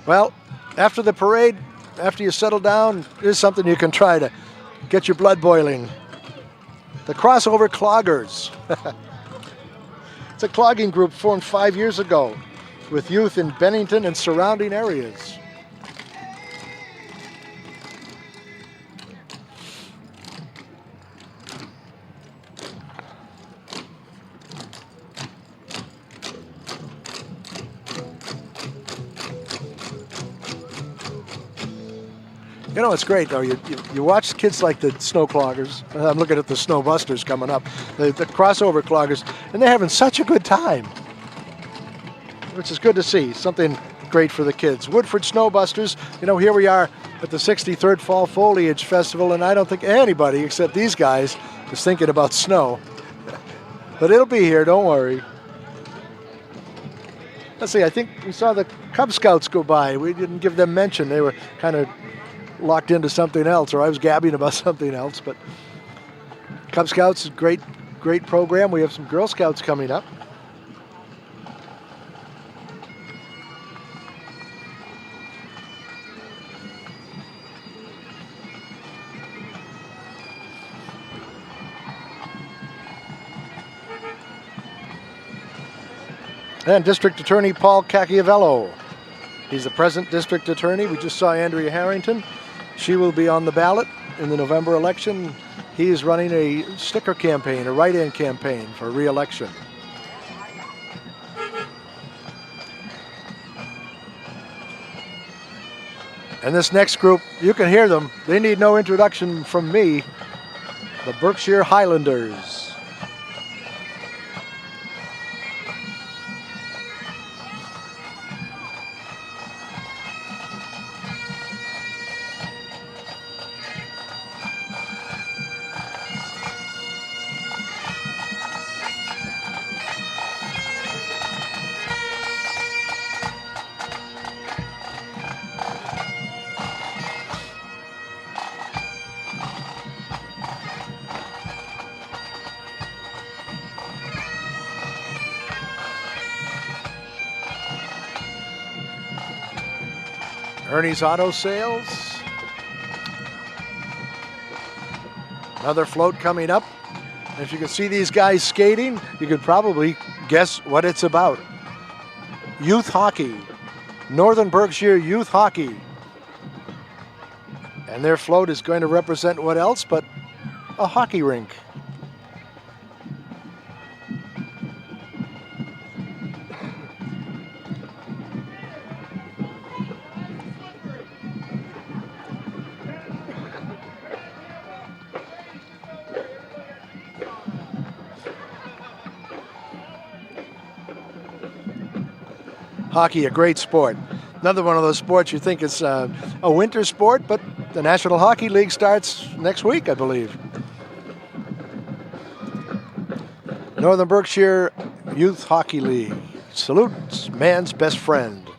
Well, after the parade, after you settle down, here's something you can try to get your blood boiling. The Crossover Cloggers. It's a clogging group formed 5 years ago with youth in Bennington and surrounding areas. You know, it's great, though. You watch kids like the Snow Cloggers. I'm looking at the Snow Busters coming up, the Crossover Cloggers, and they're having such a good time, which is good to see. Something great for the kids. Woodford Snow Busters, you know, here we are at the 63rd Fall Foliage Festival, and I don't think anybody except these guys is thinking about snow. But it'll be here, don't worry. Let's see, I think we saw the Cub Scouts go by. We didn't give them mention. They were kind of locked into something else, or I was gabbing about something else. But Cub Scouts is a great program. We have some Girl Scouts coming up. And District Attorney Paul Cacchiavello. He's the present district attorney. We just saw Andrea Harrington. She will be on the ballot in the November election. He is running a sticker campaign, a write-in campaign for re-election. And this next group, you can hear them. They need no introduction from me. The Berkshire Highlanders. Ernie's Auto Sales. Another float coming up. If you can see these guys skating, you could probably guess what it's about. Youth hockey. Northern Berkshire Youth Hockey. And their float is going to represent what else but a hockey rink. Hockey, a great sport. Another one of those sports you think is a winter sport, but the National Hockey League starts next week, I believe. Northern Berkshire Youth Hockey League. Salutes man's best friend.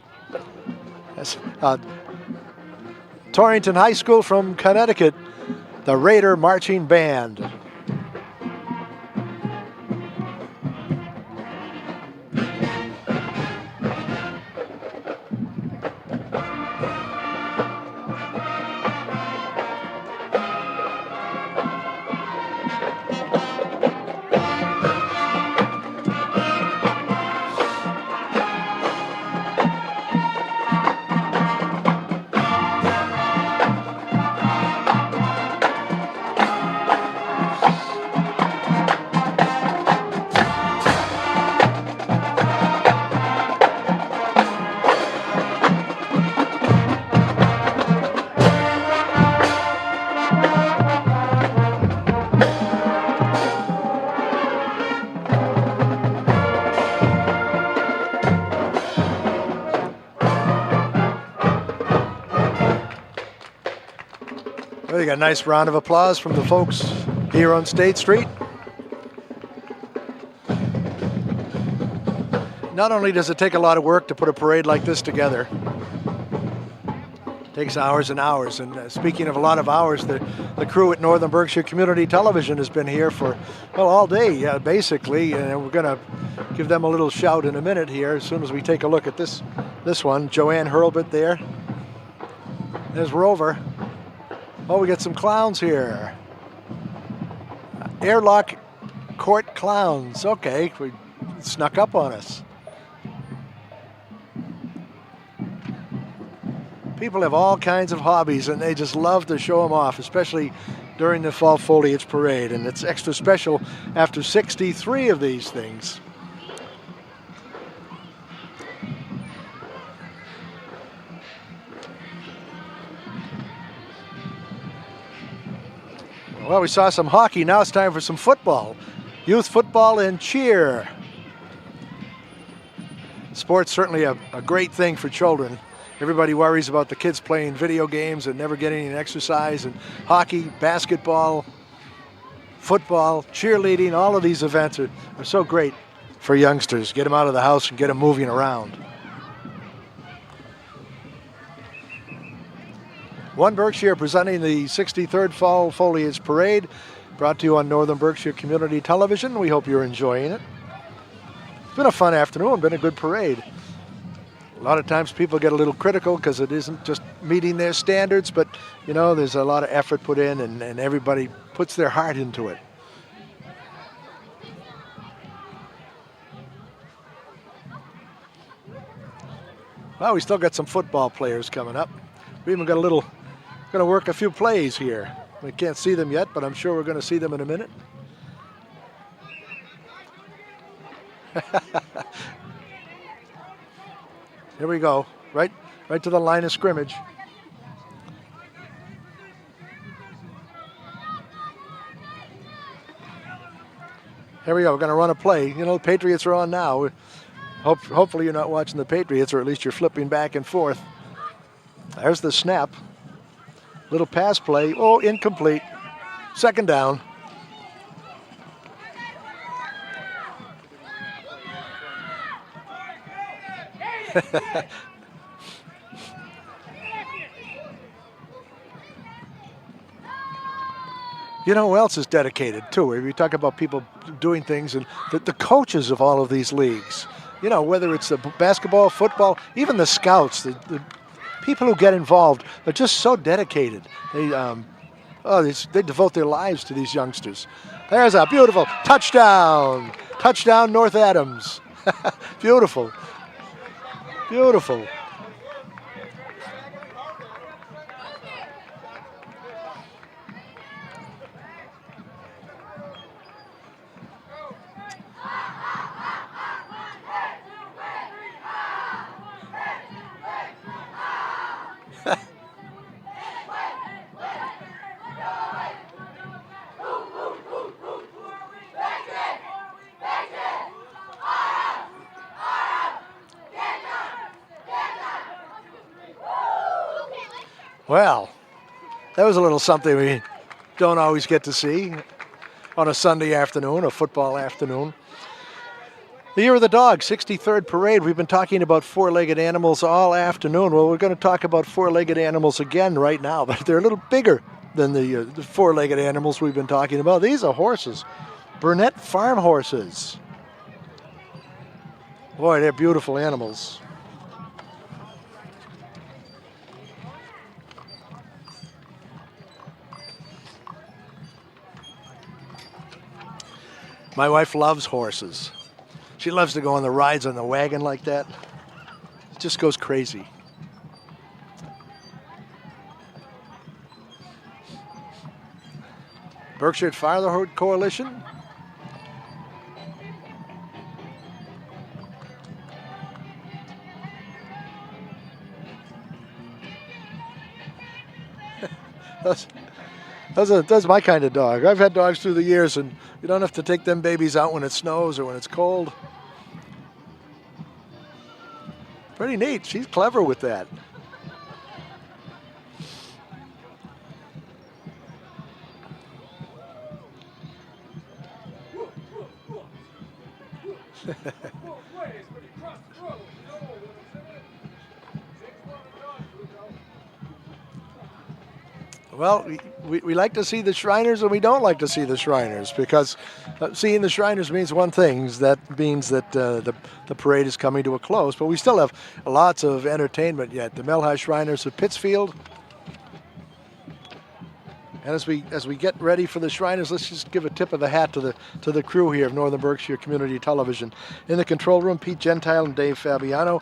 That's, Torrington High School from Connecticut, the Raider Marching Band. We got a nice round of applause from the folks here on State Street. Not only does it take a lot of work to put a parade like this together, it takes hours and hours. And speaking of a lot of hours, the crew at Northern Berkshire Community Television has been here for, well, all day, basically. And we're going to give them a little shout in a minute here as soon as we take a look at this one. Joanne Hurlbut there. There's Rover. Oh, we got some clowns here. Airlock Court Clowns. Okay, we snuck up on us. People have all kinds of hobbies and they just love to show them off, especially during the Fall Foliage Parade. And it's extra special after 63 of these things. Well, we saw some hockey. Now it's time for some football. Youth football and cheer. Sport's certainly a great thing for children. Everybody worries about the kids playing video games and never getting any exercise. And hockey, basketball, football, cheerleading, all of these events are so great for youngsters. Get them out of the house and get them moving around. One Berkshire presenting the 63rd Fall Foliage Parade, brought to you on Northern Berkshire Community Television. We hope you're enjoying it. It's been a fun afternoon, been a good parade. A lot of times people get a little critical because it isn't just meeting their standards, but you know, there's a lot of effort put in and everybody puts their heart into it. Well, we still got some football players coming up. We even got going to work a few plays here. We can't see them yet, but I'm sure we're going to see them in a minute. Here we go, right to the line of scrimmage. Here we go, we're going to run a play. You know, the Patriots are on now. Hopefully you're not watching the Patriots, or at least you're flipping back and forth. There's the snap. Little pass play. Oh, incomplete. Second down. You know who else is dedicated too? We talk about people doing things, and the coaches of all of these leagues. You know, whether it's the basketball, football, even the scouts, the people who get involved are just so dedicated. They devote their lives to these youngsters. There's a beautiful touchdown. Touchdown, North Adams. Beautiful. Beautiful. Well, that was a little something we don't always get to see on a Sunday afternoon, a football afternoon. The Year of the Dog, 63rd Parade. We've been talking about four-legged animals all afternoon. Well, we're going to talk about four-legged animals again right now, but they're a little bigger than the four-legged animals we've been talking about. These are horses, Burnett farm horses. Boy, they're beautiful animals. My wife loves horses. She loves to go on the rides on the wagon like that. It just goes crazy. Berkshire Fatherhood Coalition. That's my kind of dog. I've had dogs through the years, and you don't have to take them babies out when it snows or when it's cold. Pretty neat. She's clever with that. Well, we like to see the Shriners and we don't like to see the Shriners, because seeing the Shriners means one thing. That means that the parade is coming to a close, but we still have lots of entertainment yet. The Melhigh Shriners of Pittsfield. And as we get ready for the Shriners, let's just give a tip of the hat to the crew here of Northern Berkshire Community Television. In the control room, Pete Gentile and Dave Fabiano.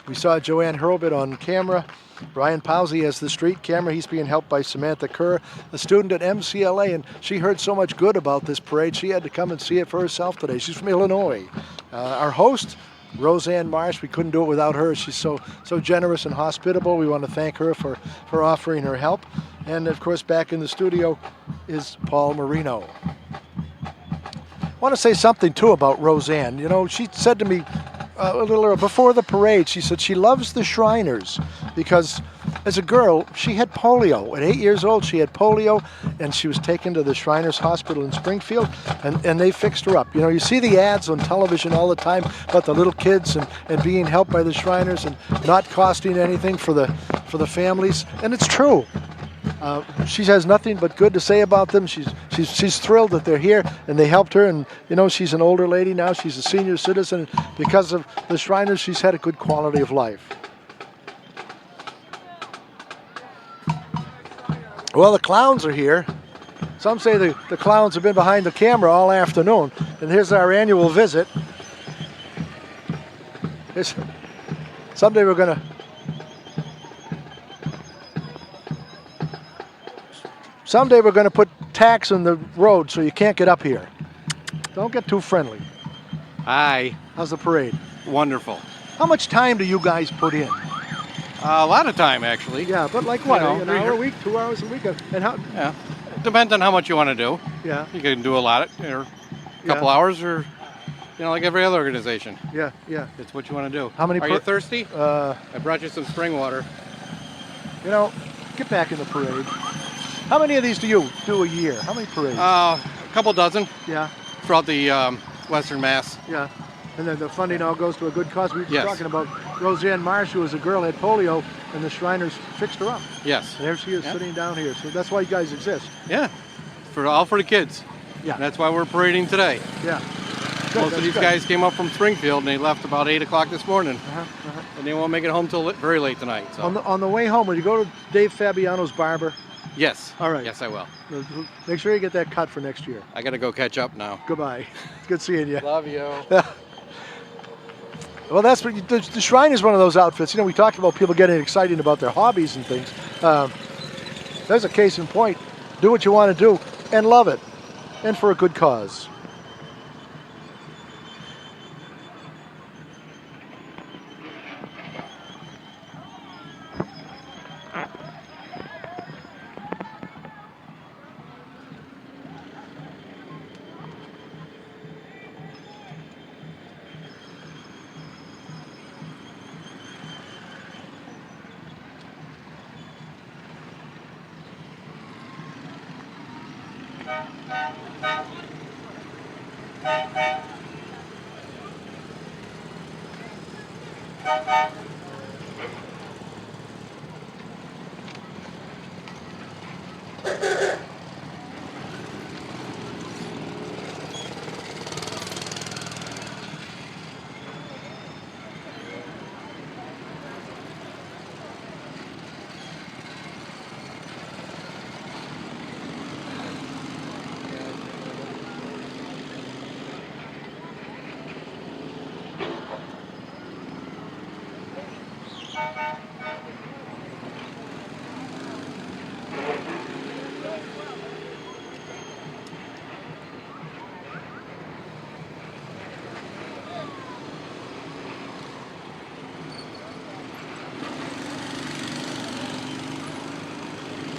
We saw Joanne Hurlbut on camera. Brian Powsey has the street camera. He's being helped by Samantha Kerr, a student at MCLA, and she heard so much good about this parade, she had to come and see it for herself today. She's from Illinois. Our host, Roseanne Marsh, we couldn't do it without her. She's so generous and hospitable. We want to thank her for offering her help. And, of course, back in the studio is Paul Marino. I want to say something, too, about Roseanne. You know, she said to me a little earlier, before the parade, she said she loves the Shriners because as a girl, she had polio. At 8 years old, she had polio, and she was taken to the Shriners Hospital in Springfield, and they fixed her up. You know, you see the ads on television all the time about the little kids and being helped by the Shriners and not costing anything for the families, and it's true. She has nothing but good to say about them. She's thrilled that they're here and they helped her. And you know, she's an older lady now. She's a senior citizen. Because of the Shriners, she's had a good quality of life. Well, the clowns are here. Some say the clowns have been behind the camera all afternoon. And here's our annual visit. Someday we're going to Someday we're going to put tacks on the road so you can't get up here. Don't get too friendly. Hi. How's the parade? Wonderful. How much time do you guys put in? A lot of time, actually. Yeah, but like what? You know, An hour a week, 2 hours a week? And how? Yeah. Depends on how much you want to do. Yeah, You can do a lot, or a couple hours, or, like every other organization. yeah, yeah. It's what you want to do. How many Are you thirsty? Uh, I brought you some spring water. Get back in the parade. How many of these do you do a year? How many parades? A couple dozen Yeah, throughout the Western Mass. yeah. And then the funding all goes to a good cause. We were Yes. talking about Roseanne Marsh, who was a girl, had polio, and the Shriners fixed her up. Yes. And there she is, Yeah. sitting down here. So that's why you guys exist. Yeah. All for the kids. Yeah. And that's why we're parading today. Yeah. Good, Most of that's these good. guys came up from Springfield and they left about 8 o'clock this morning. Uh-huh. And they won't make it home till very late tonight. So. On the way home, will you go to Dave Fabiano's barber? Yes. All right. Yes, I will. Make sure you get that cut for next year. I got to go catch up now. Goodbye. It's good seeing you. Love you. Well, that's what the Shrine is one of those outfits. We talked about people getting excited about their hobbies and things. There's a case in point. Do what you want to do and love it, and for a good cause.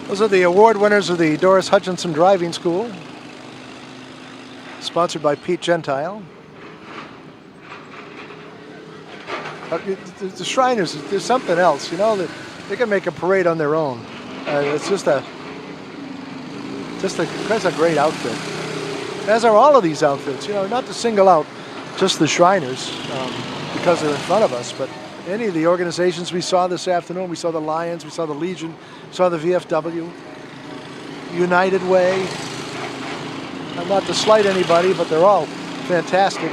Those are the award winners of the Doris Hutchinson Driving School, sponsored by Pete Gentile. The Shriners, there's something else, that they can make a parade on their own. It's that's a great outfit. As are all of these outfits, not to single out just the Shriners because they're in front of us, but any of the organizations we saw this afternoon. We saw the Lions, we saw the Legion, we saw the VFW, United Way. Not to slight anybody, but they're all fantastic.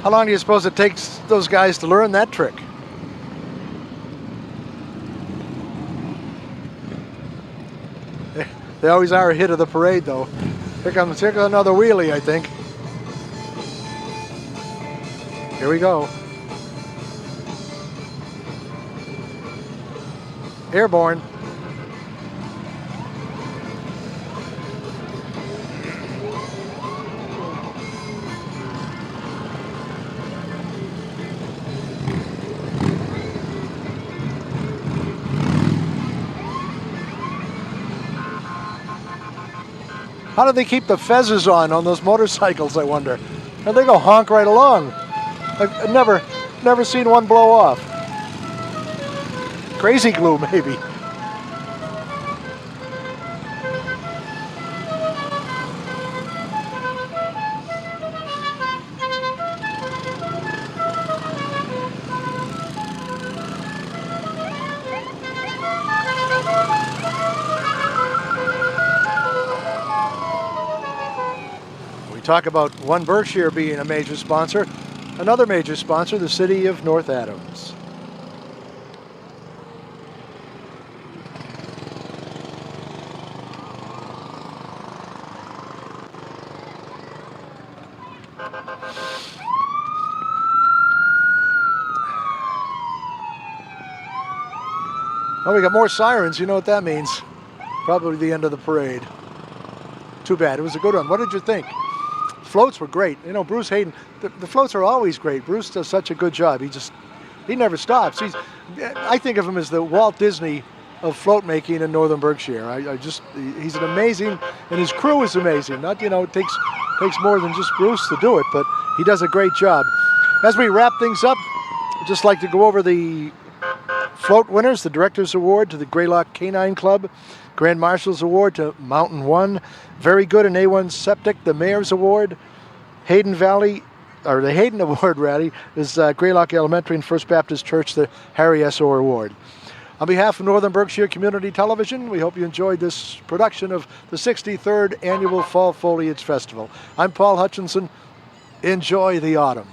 How long do you suppose it takes those guys to learn that trick? They always are a hit of the parade, though. Here comes another wheelie, I think. Here we go. Airborne. How do they keep the fezzes on those motorcycles, I wonder? And they go honk right along. I've never seen one blow off. Crazy glue, maybe. We talk about one Berkshire being a major sponsor. Another major sponsor, the city of North Adams. Oh, we got more sirens. You know what that means. Probably the end of the parade. Too bad. It was a good one. What did you think? Floats were great. You know, Bruce Hayden, the floats are always great. Bruce does such a good job. He never stops. I think of him as the Walt Disney of float making in Northern Berkshire. He's an amazing, and his crew is amazing. Not, it takes more than just Bruce to do it, but he does a great job. As we wrap things up, I'd just like to go over the float winners, the Director's Award to the Greylock Canine Club, Grand Marshal's Award to Mountain One, Very Good and A1 Septic, the Mayor's Award, Hayden Valley, or the Hayden Award, rather, is Greylock Elementary and First Baptist Church, the Harry S. Orr Award. On behalf of Northern Berkshire Community Television, we hope you enjoyed this production of the 63rd Annual Fall Foliage Festival. I'm Paul Hutchinson. Enjoy the autumn.